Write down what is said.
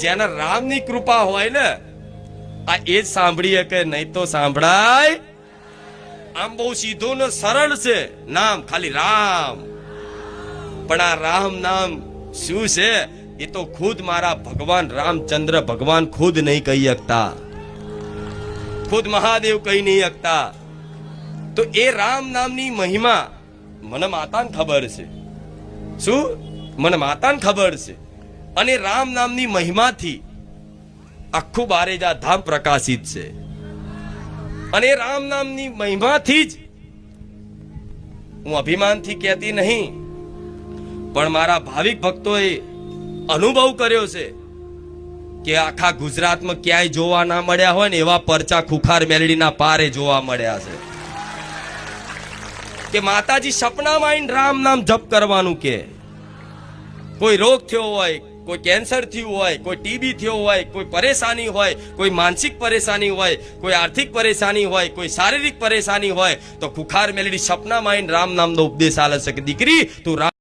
જેના રામની કૃપા હોય ને આ એ જ સાંભળીએ કે નહીં તો સાંભળાય. આમ બહુ સીધું ને સરળ છે નામ, ખાલી રામ. પણ આ રામ નામ શું છે એ તો ખુદ મારા ભગવાન રામચંદ્ર ભગવાન ખુદ નહીં કહી શકતા, ખુદ મહાદેવ કહી નહીં શકતા. તો એ રામ નામની મહિમા મને માતાને ખબર છે. શું? મને માતાને ખબર છે. અને રામ નામની મહિમાથી આખું બારેજા ધામ પ્રકાશિત છે. અને રામ નામની મહિમાથી જ હું અભિમાનથી કહેતી નહીં, પણ મારા ભાવિક ભક્તોએ અનુભવ કર્યો છે કે આખા ગુજરાતમાં ક્યાંય જોવા ના મળ્યા હોય ને એવા પરચા ખુખાર મેલડીના પારે જોવા મળ્યા છે કે માતાજી સપનામાં આવીને રામ નામ જપ કરવાનું કે. કોઈ રોગ થયો હોય, કોઈ કેન્સર થયું હોય, કોઈ ટીબી થયો હોય, કોઈ પરેશાની હોય, કોઈ માનસિક પરેશાની હોય, કોઈ આર્થિક પરેશાની હોય, કોઈ શારીરિક પરેશાની હોય, તો ખુખાર મેલડી સપનામાં આવીને રામ નામનો ઉપદેશ આલે છે કે દીકરી તું